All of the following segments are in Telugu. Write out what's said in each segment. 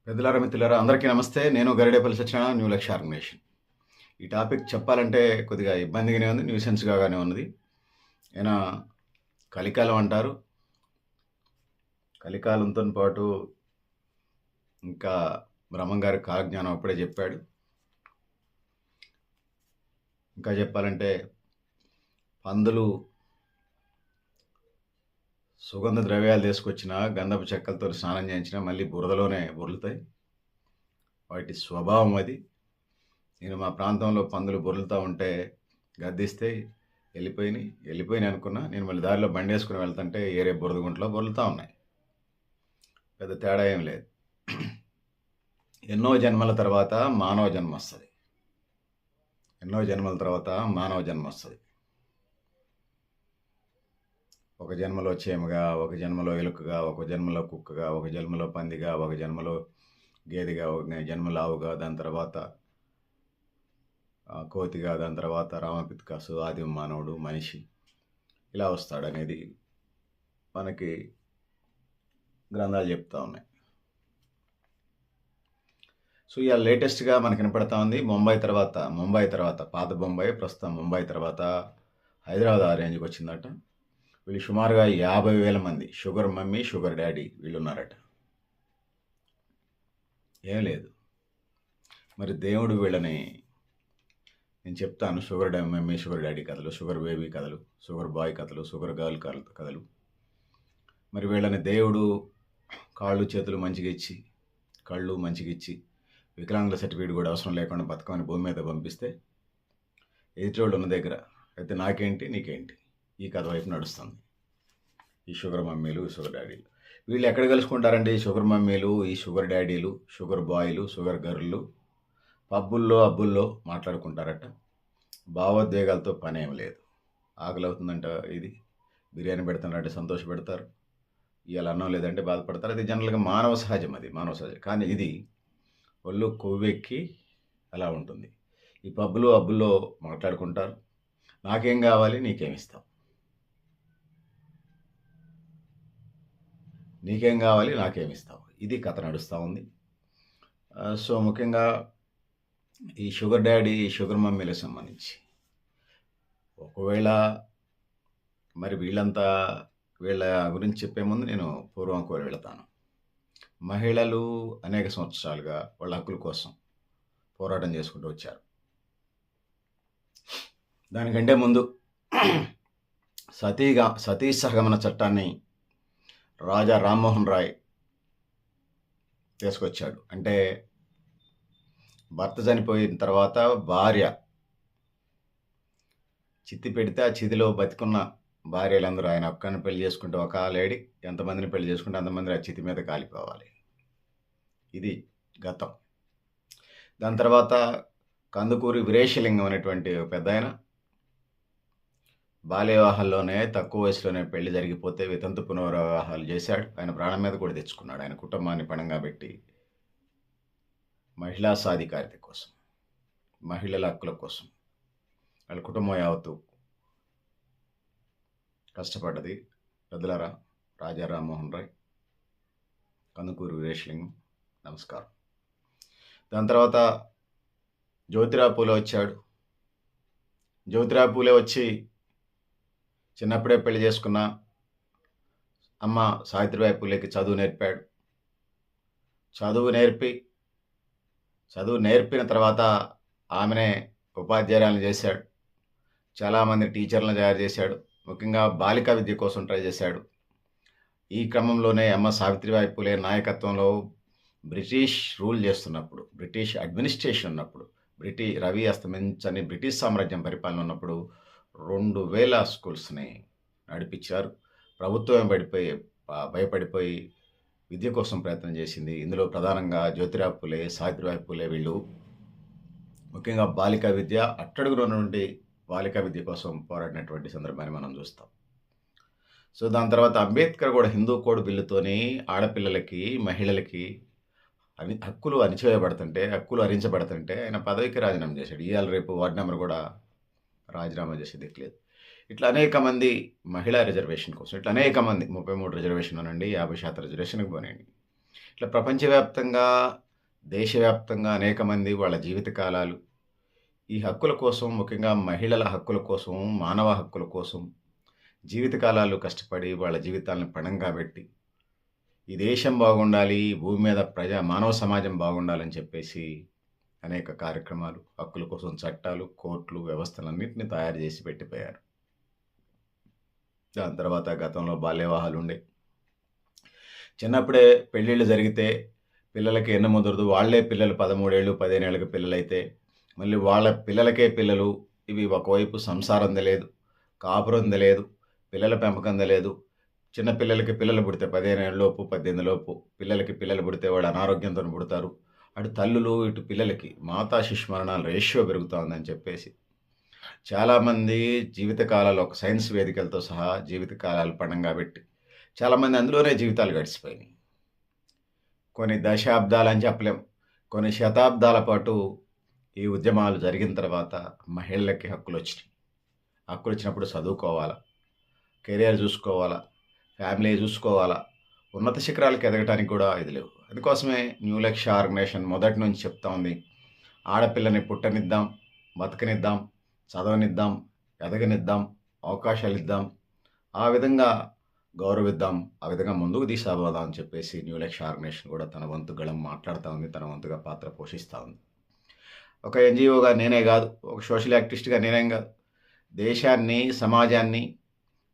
పెద్దలారా మిత్రులారా అందరికీ నమస్తే. నేను గరిడేపల్లి సత్యనారాయణ, న్యూ లక్ష్య ఆర్గనైజేషన్. ఈ టాపిక్ చెప్పాలంటే కొద్దిగా ఇబ్బందిగానే ఉంది, న్యూసెన్స్‌గానే ఉన్నది. ఏనా కలికాలం అంటారు. కలికాలంతోని పాటు ఇంకా బ్రహ్మం గారి కాలజ్ఞానం అప్పుడే చెప్పాడు. ఇంకా చెప్పాలంటే పందులు సుగంధ ద్రవ్యాలు తీసుకొచ్చినా, గంధపు చెక్కలతో స్నానం చేయించినా మళ్ళీ బురదలోనే బొర్లుతాయి. వాటి స్వభావం అది. నేను మా ప్రాంతంలో పందులు బొర్లుతూ ఉంటే గద్దిస్తే వెళ్ళిపోయినాయి అనుకున్నా. నేను మళ్ళీ దారిలో బండి వేసుకుని వెళ్తుంటే ఏరే బురద గుంటలో బొర్లుతూ ఉన్నాయి. పెద్ద తేడా ఏం లేదు. ఎన్నో జన్మల తర్వాత మానవ జన్మ వస్తుంది. ఎన్నో జన్మల తర్వాత మానవ జన్మ వస్తుంది. ఒక జన్మలో చీమగా, ఒక జన్మలో ఎలుకగా, ఒక జన్మలో కుక్కగా, ఒక జన్మలో పందిగా, ఒక జన్మలో గేదెగా, ఒక జన్మలో ఆవుగా, దాని తర్వాత కోతిగా, దాని తర్వాత రామపిత్కాసు, ఆదిమ మానవుడు, మనిషి ఇలా వస్తాడనేది మనకి గ్రంథాలు చెప్తా ఉన్నాయి. సో ఇవాళ లేటెస్ట్గా మనకు వినపడతా ఉంది ముంబై తర్వాత పాత బొంబాయి, ప్రస్తుతం ముంబై తర్వాత హైదరాబాద్ ఆ రేంజ్కి వచ్చిందట. వీళ్ళు సుమారుగా 50,000 మంది షుగర్ మమ్మీ, షుగర్ డాడీ వీళ్ళు ఉన్నారట. ఏం లేదు, మరి దేవుడు వీళ్ళని, నేను చెప్తాను, షుగర్ మమ్మీ, షుగర్ డాడీ కథలు, షుగర్ బేబీ కథలు, షుగర్ బాయ్ కథలు, షుగర్ గర్ల్ కథలు. మరి వీళ్ళని దేవుడు కాళ్ళు చేతులు మంచిగా ఇచ్చి, కళ్ళు మంచిగా ఇచ్చి, వికలాంగుల సర్టిఫికేట్ కూడా అవసరం లేకుండా బతకమని భూమి మీద పంపిస్తే ఎదుటోళ్ళు ఉన్న దగ్గర అయితే నాకేంటి నీకేంటి ఈ కథ వైపు నడుస్తుంది. ఈ షుగర్ మమ్మీలు, షుగర్ డాడీలు వీళ్ళు ఎక్కడ కలుసుకుంటారండి? షుగర్ మమ్మీలు, ఈ షుగర్ డాడీలు, షుగర్ బాయ్లు, షుగర్ గర్ళ్ళు పబ్బుల్లో అబ్బుల్లో మాట్లాడుకుంటారట. భావోద్వేగాలతో పనేం లేదు. ఆకలి అవుతుందంట, ఇది బిర్యానీ పెడుతున్నారంటే సంతోషపెడతారు, ఇవాళ అన్నం లేదంటే బాధపడతారు. అది జనరల్గా మానవ సహజం, అది మానవ సహజం. కానీ ఇది ఒళ్ళు కొవ్వెక్కి అలా ఉంటుంది. ఈ పబ్బులు అబ్బుల్లో మాట్లాడుకుంటారు, నాకేం కావాలి నీకేమిస్తావు, నీకేం కావాలి నాకేమిస్తావు, ఇది కథ నడుస్తూ ఉంది. సో ముఖ్యంగా ఈ షుగర్ డాడీ, షుగర్ మమ్మీలకు సంబంధించి ఒకవేళ మరి వీళ్ళ గురించి చెప్పే ముందు నేను పూర్వంకు వెళతాను. మహిళలు అనేక సంవత్సరాలుగా వాళ్ళ హక్కుల కోసం పోరాటం చేసుకుంటూ వచ్చారు. దానికంటే ముందు సతీ సహగమన చట్టాన్ని రాజా రామ్మోహన్ రాయ్ తీసుకొచ్చాడు. అంటే భర్త చనిపోయిన తర్వాత భార్య చిత్తి పెడితే ఆ చితిలో బతికున్న భార్యలందరూ ఆయన ఒక్కరిని పెళ్లి చేసుకుంటే ఒక లేడీ ఎంతమందిని పెళ్లి చేసుకుంటే అంతమంది ఆ చితి మీద కాలిపోవాలి. ఇది గతం. దాని తర్వాత కందుకూరి వీరేశలింగం అనేటువంటి పెద్ద ఆయన బాల్య వివాహాల్లోనే తక్కువ వయసులోనే పెళ్లి జరిగిపోతే వితంతు పునర్వివాహాలు చేశాడు. ఆయన ప్రాణం మీద కూడా తెచ్చుకున్నాడు. ఆయన కుటుంబాన్ని పణంగా పెట్టి మహిళా సాధికారిత కోసం, మహిళల హక్కుల కోసం వాళ్ళ కుటుంబం యావత్తు కష్టపడ్డది. పెద్దలారా, రాజా రామ్మోహన్ రాయ్, కందుకూరి వీరేశలింగం, నమస్కారం. దాని తర్వాత జ్యోతిరావు పూలే వచ్చాడు. జ్యోతిరావు పూలే వచ్చి చిన్నప్పుడే పెళ్లి చేసుకున్న అమ్మ సావిత్రిబాయి పూలేకి చదువు నేర్పాడు. చదువు నేర్పిన తర్వాత ఆమెనే ఉపాధ్యాయురాలను చేశాడు. చాలామంది టీచర్లను తయారు చేశాడు. ముఖ్యంగా బాలికా విద్య కోసం ట్రై చేశాడు. ఈ క్రమంలోనే అమ్మ సావిత్రిబాయి పూలే నాయకత్వంలో బ్రిటిష్ రూల్ చేస్తున్నప్పుడు, బ్రిటిష్ అడ్మినిస్ట్రేషన్ ఉన్నప్పుడు, రవి అస్తమించని బ్రిటిష్ సామ్రాజ్యం పరిపాలన ఉన్నప్పుడు 2,000 స్కూల్స్ని నడిపించారు. ప్రభుత్వం భయపడిపోయి విద్య కోసం ప్రయత్నం చేసింది. ఇందులో ప్రధానంగా జ్యోతిరావు పూలే, సావిత్రిబాయి పూలే వీళ్ళు ముఖ్యంగా బాలికా విద్య, అట్టడుగున నుండి బాలికా విద్య కోసం పోరాడినటువంటి సందర్భాన్ని మనం చూస్తాం. సో దాని తర్వాత అంబేద్కర్ కూడా హిందూ కోడ్ బిల్లుతోని ఆడపిల్లలకి, మహిళలకి హక్కులు హరించబడుతుంటే ఆయన పదవికి రాజీనామా చేశాడు. ఇవాళ రేపు వార్డు నెంబర్ కూడా రాజీనామా చేసే దిక్కులేదు. ఇట్లా అనేక మంది మహిళా రిజర్వేషన్ కోసం, ఇట్లా అనేక మంది 33 రిజర్వేషన్ అనండి, 50% రిజర్వేషన్కి పోనండి, ఇట్లా ప్రపంచవ్యాప్తంగా, దేశవ్యాప్తంగా అనేక మంది వాళ్ళ జీవిత కాలాలు ఈ హక్కుల కోసం, ముఖ్యంగా మహిళల హక్కుల కోసం, మానవ హక్కుల కోసం జీవితకాలాలు కష్టపడి వాళ్ళ జీవితాలను పణంగా పెట్టి, ఈ దేశం బాగుండాలి, ఈ భూమి మీద మానవ సమాజం బాగుండాలని చెప్పేసి అనేక కార్యక్రమాలు, హక్కుల కోసం చట్టాలు, కోర్టులు, వ్యవస్థలన్నిటిని తయారు చేసి పెట్టిపోయారు. దాని తర్వాత గతంలో బాల్య వివాహాలుండేయి. చిన్నప్పుడే పెళ్ళిళ్ళు జరిగితే పిల్లలకి ఎన్నముదరదు. వాళ్ళే పిల్లలు 13 ఏళ్ళు, 15 ఏళ్ళకి పిల్లలైతే, మళ్ళీ వాళ్ళ పిల్లలకే పిల్లలు. ఇవి ఒకవైపు సంసారం తెలేదు, కాపురం తెలేదు, పిల్లల పెంపకం తెలేదు. చిన్న పిల్లలకి పిల్లలు పుడితే 15 ఏళ్ళలోపు, 18 లోపు పిల్లలకి పిల్లలు పుడితే వాళ్ళు అనారోగ్యంతో పుడతారు. అటు తల్లులు, ఇటు పిల్లలకి మాతా శిశు మరణాల రేషియో పెరుగుతా ఉందని చెప్పేసి చాలామంది జీవితకాలాలు ఒక సైన్స్ వేదికలతో సహా జీవితకాలాలు పణంగా పెట్టి చాలామంది అందులోనే జీవితాలు గడిచిపోయినాయి. కొన్ని దశాబ్దాలని చెప్పలేం, కొన్ని శతాబ్దాల పాటు ఈ ఉద్యమాలు జరిగిన తర్వాత మహిళలకి హక్కులు వచ్చినాయి. హక్కులు వచ్చినప్పుడు చదువుకోవాలా, కెరియర్ చూసుకోవాలా, ఫ్యామిలీ చూసుకోవాలా, ఉన్నత శిఖరాలకు ఎదగటానికి కూడా ఇది లేవు. అందుకోసమే న్యూ లక్ష్య ఆర్గనైజేషన్ మొదటి నుంచి చెప్తా ఉంది, ఆడపిల్లని పుట్టనిద్దాం, బతకనిద్దాం, చదవనిద్దాం, ఎదగనిద్దాం, అవకాశాలు ఇద్దాం, ఆ విధంగా గౌరవిద్దాం, ఆ విధంగా ముందుకు తీసుకుపోదాం అని చెప్పేసి న్యూ లక్ష్య ఆర్గనైజేషన్ కూడా తన వంతు గళం మాట్లాడుతూ ఉంది, తన వంతుగా పాత్ర పోషిస్తూ ఉంది. ఒక ఎన్జిఓగా నేనే కాదు, ఒక సోషల్ యాక్టివిస్ట్గా నేనే కాదు, దేశాన్ని, సమాజాన్ని,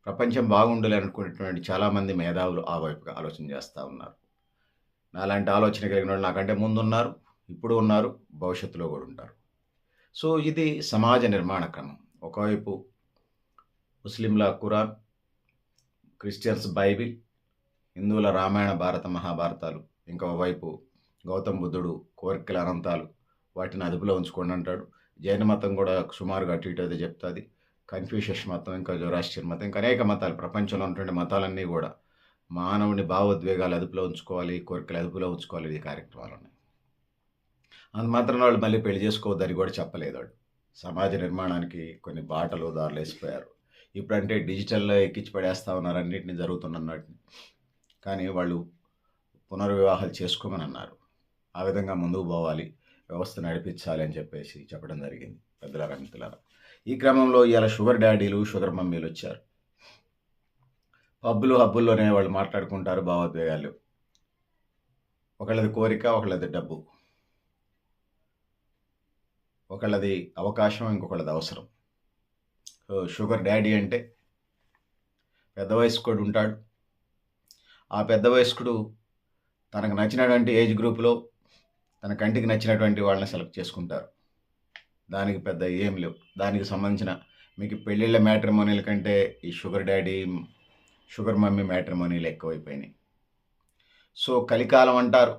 ప్రపంచం బాగుండాలి అనుకునేటువంటి చాలామంది మేధావులు ఆ వైపుగా ఆలోచన చేస్తూ ఉన్నారు. నాలాంటి ఆలోచన కలిగిన వాళ్ళు నాకంటే ముందున్నారు, ఇప్పుడు ఉన్నారు, భవిష్యత్తులో కూడా ఉంటారు. సో ఇది సమాజ నిర్మాణ క్రమం. ఒకవైపు ముస్లింల ఖురాన్, క్రిస్టియన్స్ బైబిల్, హిందువుల రామాయణ, భారత, మహాభారతాలు, ఇంకోవైపు గౌతమ్ బుద్ధుడు కోరికల అనంతాలు, వాటిని అదుపులో ఉంచుకోండి అంటాడు. జైన మతం కూడా సుమారుగా అటు ఇటు అది చెప్తుంది. కన్ఫ్యూషియస్ మతం, ఇంకా జొరాస్ట్రియన్ మతం, ఇంకా అనేక మతాలు, ప్రపంచంలో ఉన్నటువంటి మతాలన్నీ కూడా మానవుని భావోద్వేగాలు అదుపులో ఉంచుకోవాలి, కోరికలు అదుపులో ఉంచుకోవాలి, ఈ కార్యక్రమాలు ఉన్నాయి. అంత మాత్రం వాళ్ళు మళ్ళీ పెళ్లి చేసుకోవద్దని కూడా చెప్పలేదు. వాళ్ళు సమాజ నిర్మాణానికి కొన్ని బాటలు, దారులు వేసిపోయారు. ఇప్పుడంటే డిజిటల్లో ఎక్కించి పడేస్తూ ఉన్నారు అన్నింటినీ జరుగుతున్నట్టు. కానీ వాళ్ళు పునర్వివాహాలు చేసుకోమని అన్నారు. ఆ విధంగా ముందుకు పోవాలి, వ్యవస్థ నడిపించాలి అని చెప్పేసి చెప్పడం జరిగింది పెద్దలారా, మిత్రులారా. ఈ క్రమంలో ఇవాళ షుగర్ డాడీలు, షుగర్ మమ్మీలు వచ్చారు. హబ్బుల్లోనే వాళ్ళు మాట్లాడుకుంటారు భావోద్వేగాలు. ఒకళ్ళది కోరిక, ఒకళ్ళది డబ్బు, ఒకళ్ళది అవకాశం, ఇంకొకళ్ళది అవసరం. షుగర్ డాడీ అంటే పెద్ద వయస్కుడు ఉంటాడు. ఆ పెద్ద వయస్కుడు తనకు నచ్చినటువంటి ఏజ్ గ్రూప్లో తన కంటికి నచ్చినటువంటి వాళ్ళని సెలెక్ట్ చేసుకుంటారు. దానికి పెద్ద ఏం లేవు. దానికి సంబంధించిన మీకు పెళ్ళిళ్ళ మ్యాట్రిమోనీల కంటే ఈ షుగర్ డాడీ, షుగర్ మమ్మీ మ్యాట్రిమోనీలు ఎక్కువైపోయినాయి. సో కలికాలం అంటారు,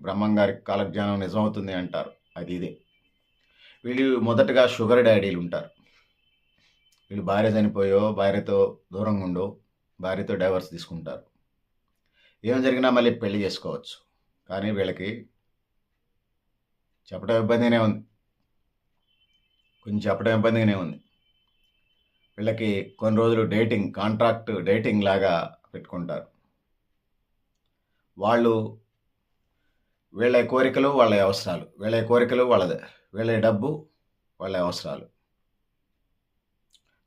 బ్రహ్మంగారికి కాలజ్ఞానం నిజమవుతుంది అంటారు, అది ఇదే. వీళ్ళు మొదటగా షుగర్ డాడీలు ఉంటారు. వీళ్ళు భార్య చనిపోయో, భార్యతో దూరంగా ఉండో, భార్యతో డైవర్స్ తీసుకుంటారు. ఏం జరిగినా మళ్ళీ పెళ్లి చేసుకోవచ్చు. కానీ వీళ్ళకి చెప్పడం ఇబ్బందిగానే ఉంది, కొంచెం చెప్పడం ఇబ్బందిగానే ఉంది. వీళ్ళకి కొన్ని రోజులు కాంట్రాక్ట్ డేటింగ్ లాగా పెట్టుకుంటారు. వాళ్ళు వీళ్ళ కోరికలు, వాళ్ళ అవసరాలు, వీళ్ళ కోరికలు వాళ్ళదే, వీళ్ళ డబ్బు, వాళ్ళ అవసరాలు.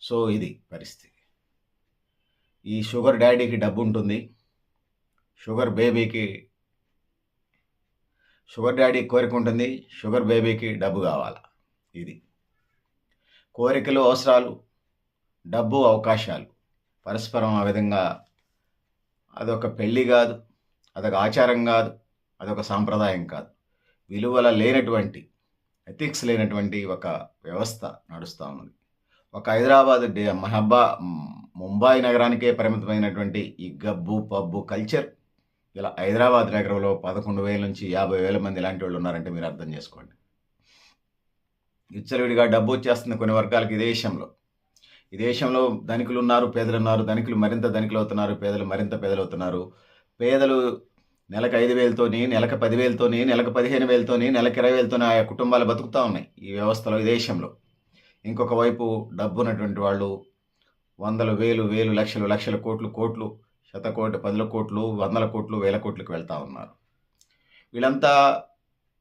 సో ఇది పరిస్థితి. ఈ షుగర్ డాడీకి డబ్బు ఉంటుంది, షుగర్ డాడీకి కోరిక ఉంటుంది, షుగర్ బేబీకి డబ్బు కావాలి. ఇది కోరికలు, అవసరాలు, డబ్బు, అవకాశాలు పరస్పరం ఆ విధంగా. అదొక పెళ్ళి కాదు, అదొక ఆచారం కాదు, అదొక సాంప్రదాయం కాదు. విలువల లేనటువంటి, ఎథిక్స్ లేనటువంటి ఒక వ్యవస్థ నడుస్తూ ఉన్నది. ఒక హైదరాబాద్, ముంబై నగరానికే పరిమితమైనటువంటి ఈ గబ్బు, పబ్బు కల్చర్ ఇలా హైదరాబాద్ నగరంలో 11,000 నుంచి 50,000 మంది ఇలాంటి వాళ్ళు ఉన్నారంటే మీరు అర్థం చేసుకోండి. విచ్చలవిడిగా డబ్బు వచ్చేస్తుంది కొన్ని వర్గాలకి ఈ దేశంలో ధనికులు ఉన్నారు, పేదలు ఉన్నారు. ధనికులు మరింత ధనికులు అవుతున్నారు, పేదలు మరింత పేదలు అవుతున్నారు. పేదలు నెలకు 5,000తోని, నెలకు 10,000తోని, నెలకు 15,000తోని, నెలకు 20,000తోని ఆయా కుటుంబాలు బతుకుతూ ఉన్నాయి ఈ వ్యవస్థలో, ఈ దేశంలో. ఇంకొక వైపు డబ్బు ఉన్నటువంటి వాళ్ళు వందలు, వేలు, లక్షలు, కోట్లు శతకోటి 10 కోట్లు, 100 కోట్లు, 1000 కోట్లకు వెళ్తా ఉన్నారు. వీళ్ళంతా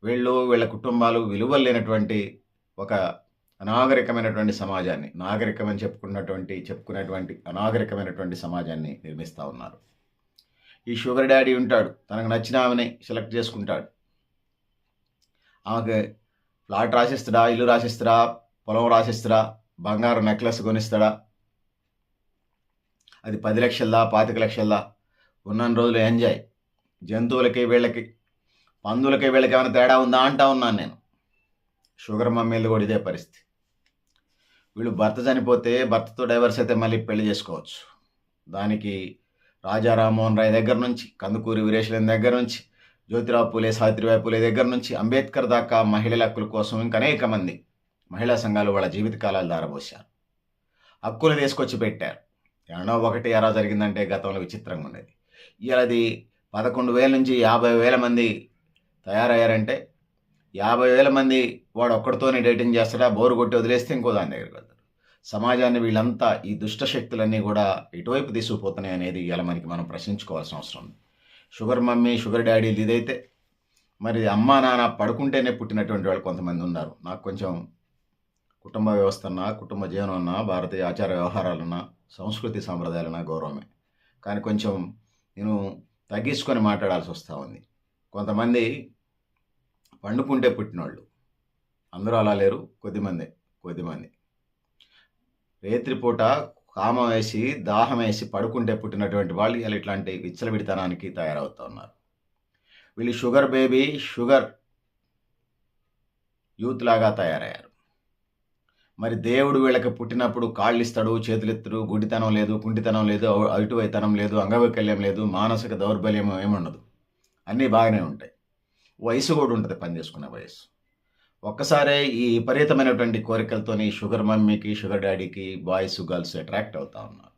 వీళ్ళ కుటుంబాలు విలువలు లేనటువంటి ఒక అనాగరికమైనటువంటి సమాజాన్ని, నాగరికమని చెప్పుకునేటువంటి అనాగరికమైనటువంటి సమాజాన్ని నిర్మిస్తా ఉన్నారు. ఈ షుగర్ డాడీ ఉంటాడు. తనకు నచ్చిన ఆమెని సెలెక్ట్ చేసుకుంటాడు. ఆమెకి ఫ్లాట్ రాసిస్తాడా, ఇల్లు రాసిస్తాడా, పొలం రాసిస్తాడా, బంగారు నెక్లెస్ కొనిస్తాడా, అది 10 లక్షలదా, 25 లక్షలదా, ఉన్నన్ని రోజులు ఎంజాయ్. జంతువులకి వీళ్ళకి, పందులకి వీళ్ళకి ఏమైనా తేడా ఉందా అంటా ఉన్నాను నేను. షుగర్ మమ్మీలు కూడా ఇదే పరిస్థితి. వీళ్ళు భర్త చనిపోతే, భర్తతో డైవర్స్ అయితే మళ్ళీ పెళ్లి చేసుకోవచ్చు. దానికి రాజా రామ్మోహన్ రాయ్ దగ్గర నుంచి, కందుకూరి వీరేశలింగం దగ్గర నుంచి, జ్యోతిరావు పూలే, సావిత్రిబాయి పూలే దగ్గర నుంచి, అంబేద్కర్ దాకా మహిళల హక్కుల కోసం ఇంకా అనేక మంది మహిళా సంఘాలు వాళ్ళ జీవితకాలాలు దారబోశారు. హక్కులు తీసుకొచ్చి పెట్టారు. ఎన్నో ఒకటి ఎలా జరిగిందంటే గతంలో విచిత్రంగా ఉండేది. ఇలాది 11,000 నుంచి 50,000 మంది తయారయ్యారంటే 50,000 మంది వాడు ఒక్కడితోనే డేటింగ్ చేస్తాడా, బోరు కొట్టి వదిలేస్తే ఇంకో దాని దగ్గరికి వెళ్తాడు. సమాజాన్ని వీళ్ళంతా ఈ దుష్ట శక్తులన్నీ కూడా ఇటువైపు తీసుకుపోతున్నాయి అనేది ఇలా మనం ప్రశ్నించుకోవాల్సిన అవసరం ఉంది. షుగర్ మమ్మీ, షుగర్ డాడీలు ఇదైతే, మరి అమ్మా నాన్న పడుకుంటేనే పుట్టినటువంటి వాళ్ళు కొంతమంది ఉన్నారు. నాకు కొంచెం కుటుంబ వ్యవస్థ అన్నా, కుటుంబ జీవనం అన్నా, భారతీయ ఆచార వ్యవహారాలన్నా, సంస్కృతి సాంప్రదాయాలన్నా గౌరవమే. కానీ కొంచెం నేను తగ్గించుకొని మాట్లాడాల్సి వస్తూ ఉంది. కొంతమంది పండుకుంటే పుట్టినోళ్ళు, అందరూ అలా లేరు, కొద్దిమంది రేత్రిపూట కామం వేసి, దాహం వేసి పడుకుంటే పుట్టినటువంటి వాళ్ళు ఇలా ఇట్లాంటి విచ్చలవిడితనానికి తయారవుతూ ఉన్నారు. వీళ్ళు షుగర్ బేబీ, షుగర్ యూత్ లాగా తయారయ్యారు. మరి దేవుడు వీళ్ళకి పుట్టినప్పుడు కాళ్ళు ఇస్తాడు, చేతులు ఎత్తుడు, గుడితనం లేదు, కుంటితనం లేదు, అటువైతనం లేదు, అంగవైకల్యం లేదు, మానసిక దౌర్బల్యం ఏముండదు, అన్నీ బాగానే ఉంటాయి. వయసు కూడా ఉంటుంది, పని చేసుకునే వయసు. ఒక్కసారే ఈ విపరీతమైనటువంటి కోరికలతోని షుగర్ మమ్మీకి, షుగర్ డాడీకి బాయ్స్, గర్ల్స్ అట్రాక్ట్ అవుతా ఉన్నారు.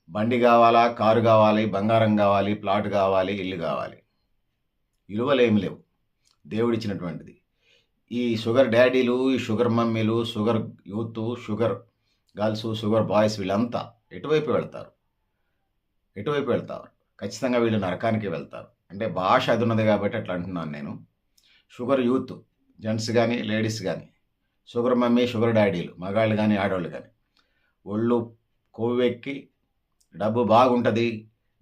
బండి కావాలా, కారు కావాలి, బంగారం కావాలి, ప్లాట్ కావాలి, ఇల్లు కావాలి. విలువలు ఏమి లేవు దేవుడిచ్చినటువంటిది. ఈ షుగర్ డాడీలు, ఈ షుగర్ మమ్మీలు, sugar youth, sugar girls, sugar boys వీళ్ళంతా ఎటువైపు వెళ్తారు? ఖచ్చితంగా వీళ్ళు నరకానికి వెళ్తారు. అంటే భాష అది ఉన్నది కాబట్టి అట్లా అంటున్నాను నేను. షుగర్ యూత్, జెంట్స్ కానీ, లేడీస్ కానీ, షుగర్ మమ్మీ, షుగర్ డాడీలు, మగాళ్ళు కానీ, ఆడవాళ్ళు కానీ, ఒళ్ళు కొవ్వెక్కి డబ్బు బాగుంటుంది,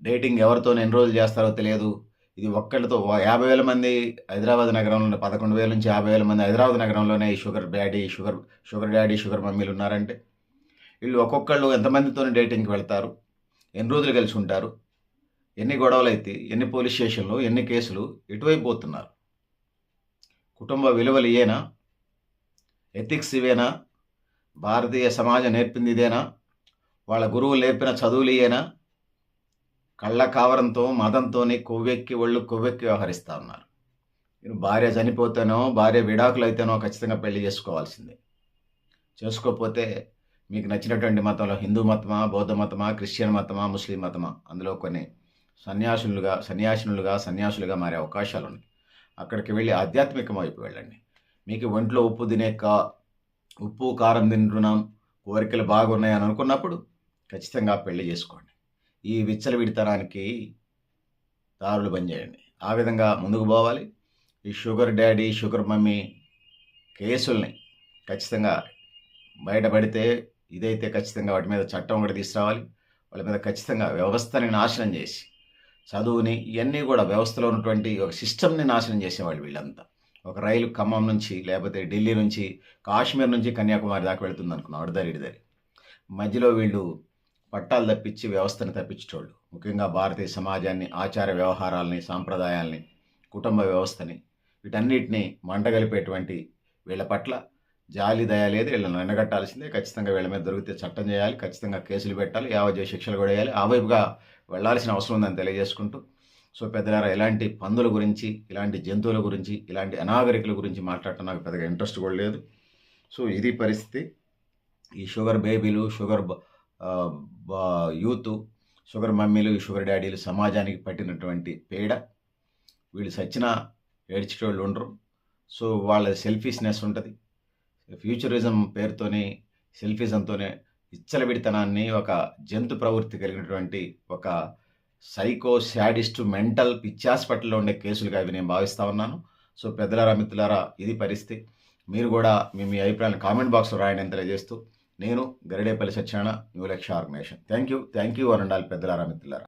డేటింగ్ ఎవరితో ఎన్ని రోజులు చేస్తారో తెలియదు. ఇది ఒక్కళ్ళతో 50,000 మంది హైదరాబాద్ నగరంలో, 11,000 నుంచి 50,000 మంది హైదరాబాద్ నగరంలోనే ఈ షుగర్ డాడీ, షుగర్ మమ్మీలు ఉన్నారంటే వీళ్ళు ఒక్కొక్కళ్ళు ఎంతమందితో డేటింగ్కి వెళ్తారు, ఎన్ని రోజులు కలిసి ఉంటారు, ఎన్ని గొడవలు అయితే, ఎన్ని పోలీస్ స్టేషన్లు, ఎన్ని కేసులు, ఇటువైపు పోతున్నారు. కుటుంబ విలువలు ఇయేనా? ఎథిక్స్ ఇవేనా? భారతీయ సమాజం నేర్పింది ఇదేనా? వాళ్ళ గురువులు నేర్పిన చదువులు ఇయేనా? కళ్ళ కావరంతో, మదంతో ఒళ్ళు కొవ్వెక్కి వ్యవహరిస్తూ ఉన్నారు. మీరు భార్య చనిపోతేనో, భార్య విడాకులు అయితేనో ఖచ్చితంగా పెళ్లి చేసుకోవాల్సిందే. చేసుకోకపోతే మీకు నచ్చినటువంటి మతంలో, హిందూ మతమా, బౌద్ధ మతమా, క్రిస్టియన్ మతమా, ముస్లిం మతమా, అందులో కొన్ని సన్యాసులుగా మారే అవకాశాలు ఉన్నాయి. అక్కడికి వెళ్ళి ఆధ్యాత్మికం వైపు వెళ్ళండి. మీకు ఒంట్లో ఉప్పు కారం తింటున్నాం, కోరికలు బాగున్నాయని అనుకున్నప్పుడు ఖచ్చితంగా పెళ్లి చేసుకోండి. ఈ విచ్చలవిడితనానికి దారులు బంద్ చేయండి. ఆ విధంగా ముందుకు పోవాలి. ఈ షుగర్ డాడీ, షుగర్ మమ్మీ కేసుల్ని ఖచ్చితంగా బయటపడితే, ఇదైతే ఖచ్చితంగా వాటి మీద చట్టం ఒకటి తీసుకురావాలి. వాళ్ళ మీద ఖచ్చితంగా వ్యవస్థని నాశనం చేసి, చదువుని, ఇవన్నీ కూడా వ్యవస్థలో ఉన్నటువంటి ఒక సిస్టమ్ని నాశనం చేసేవాళ్ళు వీళ్ళంతా. ఒక రైలు ఖమ్మం నుంచి, లేకపోతే ఢిల్లీ నుంచి, కాశ్మీర్ నుంచి కన్యాకుమారి దాకా వెళుతుంది అనుకున్నాం, అడిదరి మధ్యలో వీళ్ళు పట్టాలు తప్పించి వ్యవస్థను తప్పించేటోళ్ళు. ముఖ్యంగా భారతీయ సమాజాన్ని, ఆచార వ్యవహారాలని, సాంప్రదాయాల్ని, కుటుంబ వ్యవస్థని, వీటన్నిటిని మంటగలిపేటువంటి వీళ్ళ పట్ల జాలి దయ లేదు. వీళ్ళని ఎండగట్టాల్సిందే. ఖచ్చితంగా వీళ్ళ మీద దొరికితే చట్టం చేయాలి, ఖచ్చితంగా కేసులు పెట్టాలి, యావజ్జీవ శిక్షలు కూడా వేయాలి. ఆ వైపుగా వెళ్లాల్సిన అవసరం ఉందని తెలియజేసుకుంటూ, సో పెద్దలారా, ఇలాంటి పందుల గురించి, ఇలాంటి జంతువుల గురించి, ఇలాంటి అనాగరికుల గురించి మాట్లాడటం నాకు పెద్దగా ఇంట్రెస్ట్ కూడా లేదు. సో ఇది పరిస్థితి. ఈ షుగర్ బేబీలు, షుగర్ యూత్, షుగర్ మమ్మీలు, షుగర్ డాడీలు సమాజానికి పట్టినటువంటి పీడ. వీళ్ళు సచ్చినా ఏడ్చేటోళ్ళు ఉండరు. సో వాళ్ళ సెల్ఫిష్నెస్ ఉంటుంది. ఫ్యూచరిజం పేరుతోని, సెల్ఫిజంతోనే విచ్చలవిడితనాన్ని, ఒక జంతు ప్రవృత్తి కలిగినటువంటి ఒక సైకో, శాడిస్టు, మెంటల్ పిచ్చి హాస్పిటల్‌లో ఉండే కేసులుగా ఇవి నేను భావిస్తా ఉన్నాను. సో, పెద్దలారా, మిత్రులారా, ఇది పరిస్థితి. మీరు గూడా మీ అభిప్రాయాలను కామెంట్ బాక్స్‌లో రాయండి అని తెలియజేస్తూ, నేను గరిడేపల్లి సత్యనారాయణ, న్యూ లక్ష్య ఆర్గనైజేషన్. థాంక్ యూ అని ఉండాలి పెద్దలారా, మిత్రులారా.